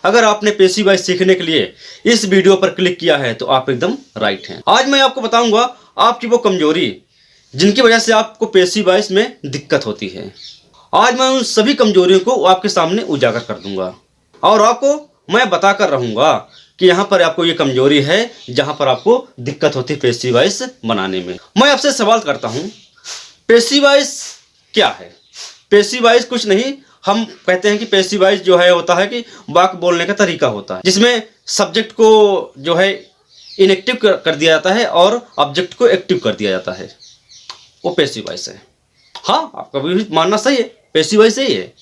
अगर आपने passive voice सीखने के लिए इस वीडियो पर क्लिक किया है तो आप एकदम राइट हैं। आज मैं आपको बताऊंगा आपकी वो कमजोरी जिनकी वजह से आपको पेसिव वॉइस में दिक्कत होती है। आज मैं उन सभी कमजोरियों को आपके सामने उजागर कर दूंगा और आपको मैं बताकर रहूंगा कि यहाँ पर आपको ये कमजोरी है जहाँ पर आपको दिक्कत होती है पेसिव वॉइस बनाने में। मैं आपसे सवाल करता हूँ, पेसिव वॉइस क्या है? पेसिव वॉइस कुछ नहीं, हम कहते हैं कि पेसिव वॉइस जो है होता है कि वाक्य बोलने का तरीका होता है जिसमें सब्जेक्ट को जो है इनएक्टिव कर दिया जाता है और ऑब्जेक्ट को एक्टिव कर दिया जाता है, वो पेसिव वॉइस है। हाँ, आपका भी मानना सही है, पेसिव वॉइस यही है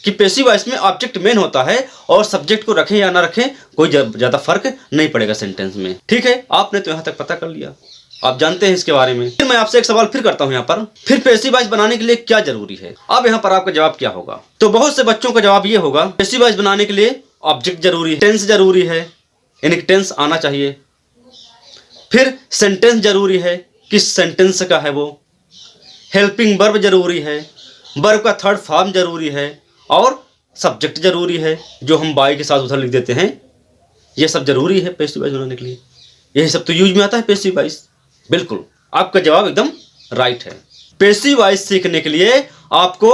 कि पेसिव वॉइस में ऑब्जेक्ट मेन होता है और सब्जेक्ट को रखें या ना रखें कोई ज़्यादा फर्क नहीं पड़ेगा सेंटेंस में। ठीक है, आपने तो यहाँ तक पता कर लिया, आप जानते हैं इसके बारे में। फिर मैं आपसे एक सवाल फिर करता हूँ यहाँ पर, फिर पेसिव वॉइस बनाने के लिए क्या जरूरी है? अब यहाँ पर आपका जवाब क्या होगा? तो बहुत से बच्चों का जवाब ये होगा, पेसिव वॉइस बनाने के लिए ऑब्जेक्ट जरूरी है, टेंस जरूरी है, यानी टेंस आना चाहिए, फिर सेंटेंस जरूरी है, किस सेंटेंस का है वो, हेल्पिंग वर्ब जरूरी है, वर्ब का थर्ड फॉर्म जरूरी है और सब्जेक्ट जरूरी है जो हम बाय के साथ उधर लिख देते हैं। ये सब जरूरी है पेसिव वॉइस बनाने के लिए। यही सब तो यूज में आता है पेसिव वॉइस। बिल्कुल, आपका जवाब एकदम राइट है। पेसिव वॉइस सीखने के लिए आपको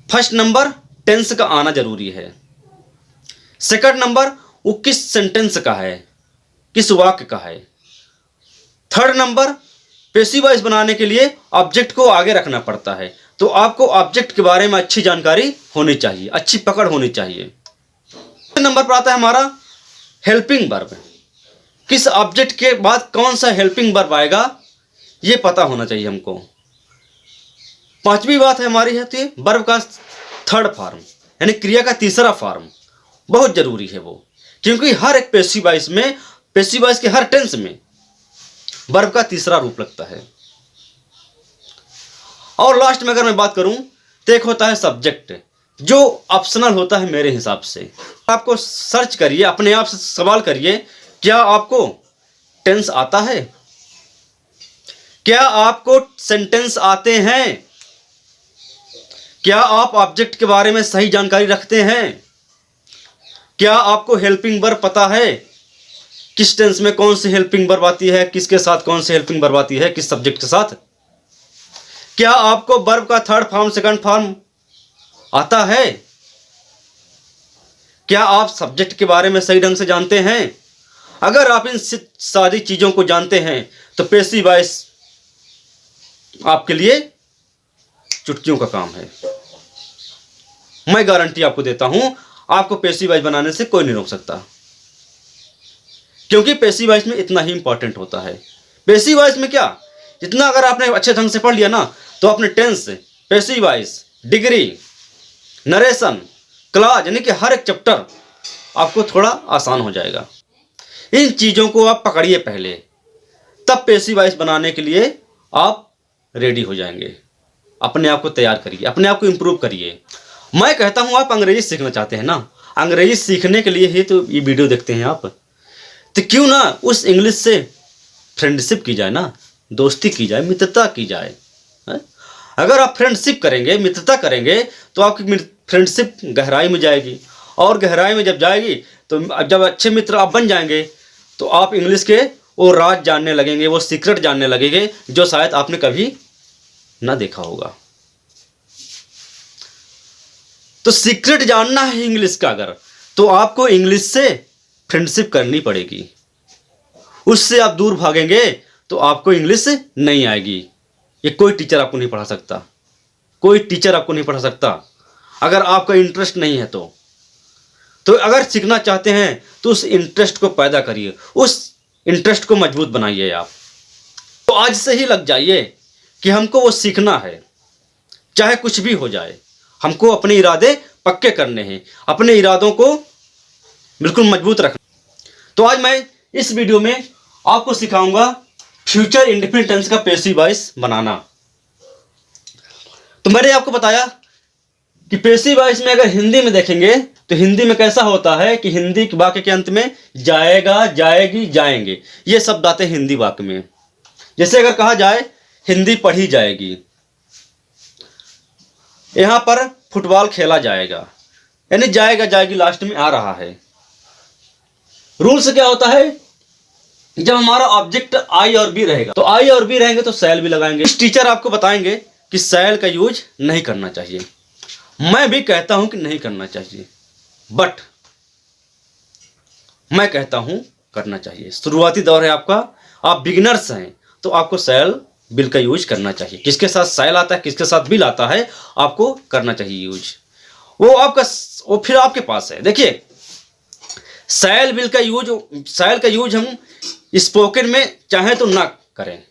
फर्स्ट नंबर टेंस का आना जरूरी है, सेकंड नंबर वो किस सेंटेंस का है, किस वाक्य का है, थर्ड नंबर पेसिव वॉइस बनाने के लिए ऑब्जेक्ट को आगे रखना पड़ता है, तो आपको ऑब्जेक्ट के बारे में अच्छी जानकारी होनी चाहिए, अच्छी पकड़ होनी चाहिए। नंबर पर आता है हमारा हेल्पिंग वर्ब। किस ऑब्जेक्ट के बाद कौन सा हेल्पिंग वर्ब आएगा ये पता होना चाहिए हमको। पांचवी बात है हमारी है तो ये वर्ब का थर्ड फॉर्म, यानी क्रिया का तीसरा फॉर्म बहुत जरूरी है वो, क्योंकि हर एक पेसिव वॉइस में, पेसिव वॉइस के हर टेंस में वर्ब का तीसरा रूप लगता है। और लास्ट में अगर मैं बात करूं तो एक होता है सब्जेक्ट, जो ऑप्शनल होता है मेरे हिसाब से। आपको सर्च करिए, अपने आप से सवाल करिए, क्या आपको टेंस आता है? क्या आपको सेंटेंस आते हैं? क्या आप ऑब्जेक्ट के बारे में सही जानकारी रखते हैं? क्या आपको हेल्पिंग वर्ब पता है, किस टेंस में कौन सी हेल्पिंग वर्ब आती है, किसके साथ कौन सी हेल्पिंग वर्ब आती है, किस सब्जेक्ट के साथ? क्या आपको वर्ब का थर्ड फॉर्म सेकंड फॉर्म आता है? क्या आप सब्जेक्ट के बारे में सही ढंग से जानते हैं? अगर आप इन सारी चीजों को जानते हैं तो पेसिव वॉइस आपके लिए चुटकियों का काम है। मैं गारंटी आपको देता हूं, आपको पेसिव वॉइस बनाने से कोई नहीं रोक सकता, क्योंकि पेसिव वॉइस में इतना ही इंपॉर्टेंट होता है। पेसिव वॉइस में क्या, जितना अगर आपने अच्छे ढंग से पढ़ लिया ना तो अपने tense, passive voice, degree, narration, clause, यानी कि हर एक चैप्टर आपको थोड़ा आसान हो जाएगा। इन चीजों को आप पकड़िए पहले, तब पेसिव वॉइस बनाने के लिए आप रेडी हो जाएंगे। अपने आप को तैयार करिए, अपने आप को इंप्रूव करिए। मैं कहता हूं आप अंग्रेजी सीखना चाहते हैं ना, अंग्रेजी सीखने के लिए ही तो ये वीडियो देखते हैं आप, तो क्यों ना उस इंग्लिश से फ्रेंडशिप की जाए ना, दोस्ती की जाए, मित्रता की जाए। अगर आप फ्रेंडशिप करेंगे, मित्रता करेंगे तो आपकी फ्रेंडशिप गहराई में जाएगी, और गहराई में जब जाएगी तो जब अच्छे मित्र आप बन जाएंगे तो आप इंग्लिश के वो राज जानने लगेंगे, वो सीक्रेट जानने लगेंगे जो शायद आपने कभी ना देखा होगा। तो सीक्रेट जानना है इंग्लिश का अगर, तो आपको इंग्लिश से फ्रेंडशिप करनी पड़ेगी। उससे आप दूर भागेंगे तो आपको इंग्लिश नहीं आएगी। ये कोई टीचर आपको नहीं पढ़ा सकता, कोई टीचर आपको नहीं पढ़ा सकता अगर आपका इंटरेस्ट नहीं है तो अगर सीखना चाहते हैं तो उस इंटरेस्ट को पैदा करिए, उस इंटरेस्ट को मजबूत बनाइए आप। तो आज से ही लग जाइए कि हमको वो सीखना है, चाहे कुछ भी हो जाए। हमको अपने इरादे पक्के करने हैं, अपने इरादों को बिल्कुल मजबूत रखना। तो आज मैं इस वीडियो में आपको सिखाऊंगा फ्यूचर इंडेफिनिट टेंस का पेसिव वॉइस बनाना। तो मैंने आपको बताया कि पेसिव वॉइस में अगर हिंदी में देखेंगे तो हिंदी में कैसा होता है कि हिंदी के वाक्य के अंत में जाएगा, जाएगी, जाएंगे, ये शब्द आते हैं हिंदी वाक्य में। जैसे अगर कहा जाए हिंदी पढ़ी जाएगी, यहां पर फुटबॉल खेला जाएगा, यानी जाएगा जाएगी लास्ट में आ रहा है। रूल से क्या होता है, जब हमारा ऑब्जेक्ट आई और बी रहेगा तो आई और बी रहेंगे तो शैल भी लगाएंगे। इस टीचर आपको बताएंगे कि शैल का यूज नहीं करना चाहिए, मैं भी कहता हूं कि नहीं करना चाहिए, बट मैं कहता हूं करना चाहिए। शुरुआती दौर है आपका, आप बिगिनर्स हैं, तो आपको शैल बिल का यूज करना चाहिए। किसके साथ शैल आता है, किसके साथ बिल आता है, आपको करना चाहिए यूज। वो फिर आपके पास है। देखिए, शैल बिल का यूज, शैल का यूज हम स्पोकन में चाहे तो ना करें,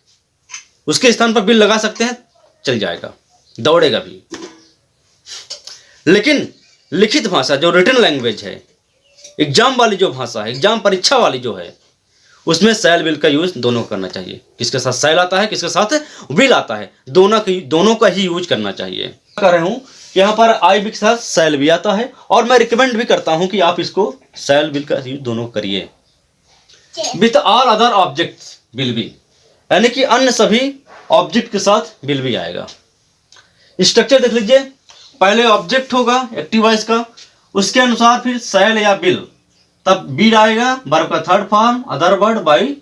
उसके स्थान पर बिल लगा सकते हैं, चल जाएगा, दौड़ेगा भी। लेकिन लिखित भाषा जो रिटन लैंग्वेज है, एग्जाम वाली जो भाषा है, एग्जाम परीक्षा वाली जो है, उसमें शैल बिल का यूज दोनों करना चाहिए। किसके साथ शैल आता है, किसके साथ विल आता है, दोनों का ही यूज करना चाहिए। कर रहे हूं, यहाँ पर आई बी के साथ शैल भी आता है, और मैं रिकमेंड भी करता हूं कि आप इसको शैल बिल का यूज दोनों करिए। With all other object will be, यानी कि अन्य सभी ऑब्जेक्ट के साथ विल भी आएगा। स्ट्रक्चर देख लीजिए, पहले ऑब्जेक्ट होगा एक्टिव वॉइस का, उसके अनुसार फिर शैल या विल, तब बी आएगा, वर्ब का third form, other word, by.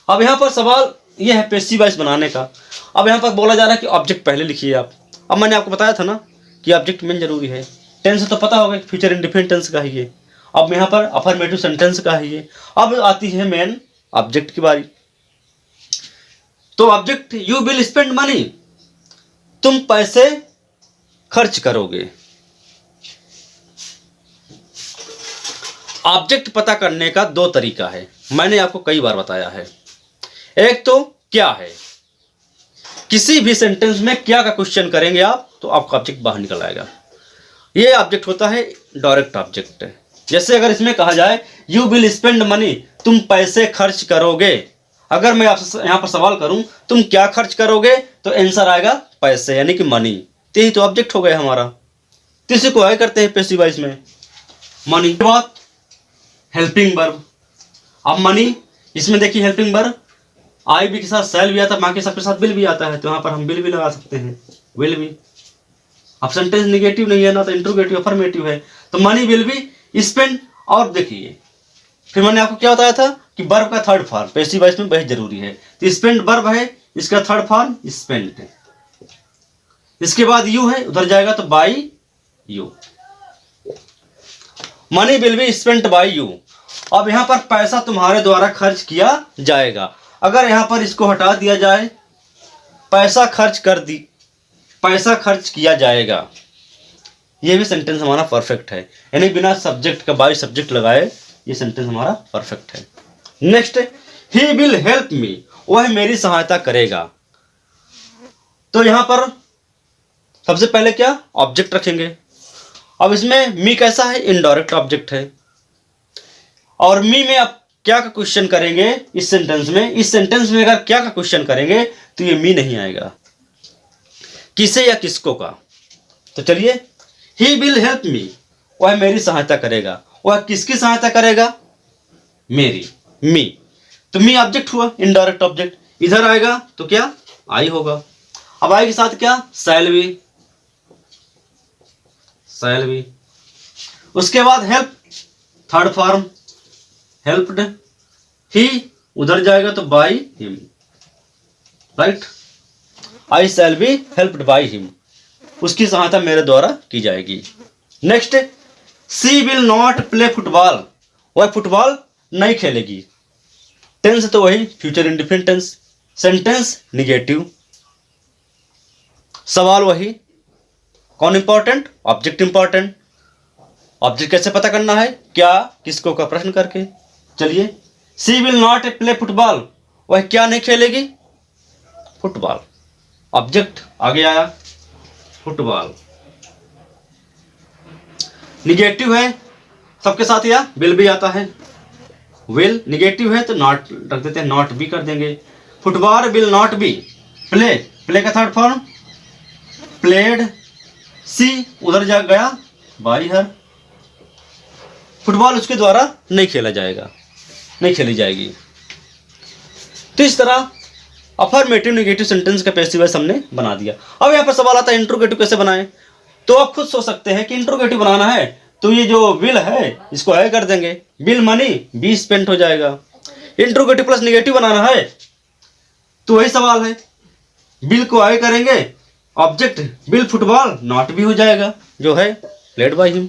अब यहाँ पर सवाल यह है पैसिव वॉइस बनाने का। अब यहाँ पर बोला जा रहा है कि ऑब्जेक्ट पहले लिखिए आप। अब मैंने आपको बताया था ना कि ऑब्जेक्ट मेन जरूरी है। टेंस तो पता होगा, फ्यूचर इंडिफिनिट टेंस का है ये। अब यहाँ पर अफर्मेटिव सेंटेंस का है ये। अब आती है मेन ऑब्जेक्ट की बारी। तो object, you will spend money, तुम पैसे खर्च करोगे। ऑब्जेक्ट पता करने का दो तरीका है, मैंने आपको कई बार बताया है। एक तो क्या है, किसी भी सेंटेंस में क्या का क्वेश्चन करेंगे आप तो आपका ऑब्जेक्ट बाहर निकल आएगा। ये ऑब्जेक्ट होता है डायरेक्ट ऑब्जेक्ट। जैसे अगर इसमें कहा जाए यू विल स्पेंड मनी, तुम पैसे खर्च करोगे। अगर मैं आपसे यहाँ पर सवाल करूं तुम क्या खर्च करोगे, तो आंसर आएगा पैसे, यानी कि मनी। तो यही तो ऑब्जेक्ट हो गया हमारा। तो इसी को आगे करते हैं पैसिव वॉइस में, मनी। बात हेल्पिंग वर्ब। अब मनी, इसमें देखिए हेल्पिंग वर्ब आई भी के साथ शैल भी आता है, बाकी सबके साथ विल भी आता है, तो यहाँ पर हम विल भी लगा सकते हैं, विल भी। अब सेंटेंस निगेटिव नहीं है ना, तो इंट्रोगेटिव अफर्मेटिव है, तो मनी विल बी स्पेंड। और देखिए फिर मैंने आपको क्या बताया था कि वर्ब का थर्ड फॉर्म पैसिव वॉइस में बहुत जरूरी है। तो स्पेंड वर्ब है, इसका थर्ड फॉर्म स्पेंड। इसके बाद यू है, उधर जाएगा तो by you. Money will be spent by you. अब यहां पर पैसा तुम्हारे द्वारा खर्च किया जाएगा। अगर यहां पर इसको हटा दिया जाए, पैसा खर्च किया जाएगा, ये भी सेंटेंस हमारा परफेक्ट है, यानी बिना सब्जेक्ट का बाई सब्जेक्ट लगाए ये सेंटेंस हमारा परफेक्ट है। Next, he will help me, वह मेरी सहायता करेगा। तो यहां पर सबसे पहले क्या ऑब्जेक्ट रखेंगे। अब इसमें मी कैसा है, इनडायरेक्ट ऑब्जेक्ट है। और मी में आप क्या का क्वेश्चन करेंगे इस सेंटेंस में, इस सेंटेंस में अगर क्या का क्वेश्चन करेंगे तो ये मी नहीं आएगा, किसे या किसको का। तो चलिए, ही विल हेल्प मी, वह मेरी सहायता करेगा। वह किसकी सहायता करेगा, मेरी, मी। तो मी ऑब्जेक्ट हुआ, इनडायरेक्ट ऑब्जेक्ट। इधर आएगा तो क्या आई होगा। अब आई के साथ क्या, शैल भी, शैल भी। उसके बाद help, third form helped. He उधर जाएगा तो by him, right. I shall be helped by him, उसकी सहायता मेरे द्वारा की जाएगी। Next, she will not play football, वह फुटबॉल नहीं खेलेगी। टेंस तो वही future indefinite tense, sentence negative, सवाल वही। कौन इंपॉर्टेंट, ऑब्जेक्ट इंपॉर्टेंट। ऑब्जेक्ट कैसे पता करना है, क्या किसको का प्रश्न करके। चलिए, सी विल नॉट प्ले फुटबॉल, वह क्या नहीं खेलेगी, फुटबॉल। ऑब्जेक्ट आगे आया, फुटबॉल। निगेटिव है सबके साथ, या विल भी आता है, विल। निगेटिव है तो नॉट रख देते हैं, नॉट भी कर देंगे। Football will not be play, play का थर्ड फॉर्म प्लेड। सी उधर जा गया बाई हर, फुटबॉल उसके द्वारा नहीं खेला जाएगा, नहीं खेली जाएगी। तो इस तरह अफर्मेटिव नेगेटिव सेंटेंस का पैसिव वॉइस हमने बना दिया। अब यहाँ पर सवाल आता है इंट्रोगेटिव कैसे बनाएं। तो आप खुद सोच सकते हैं कि इंट्रोगेटिव बनाना है तो ये जो विल है इसको है कर देंगे, विल मानी बी स्पेंट हो जाएगा। इंट्रोगेटिव प्लस निगेटिव बनाना है तो वही सवाल है, बिल को आगे करेंगे, ऑब्जेक्ट बिल फुटबॉल नॉट भी हो जाएगा जो है प्लेड बाय हिम।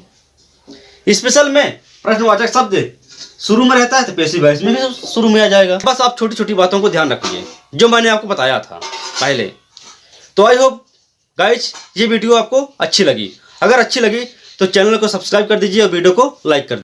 स्पेशल में प्रश्नवाचक शब्द शुरू में रहता है तो पैसिव वॉइस में भी शुरू में आ जाएगा। बस आप छोटी छोटी बातों को ध्यान रखिए जो मैंने आपको बताया था पहले। तो आई होप गाइज ये वीडियो आपको अच्छी लगी। अगर अच्छी लगी तो चैनल को सब्सक्राइब कर दीजिए और वीडियो को लाइक कर दीजिए।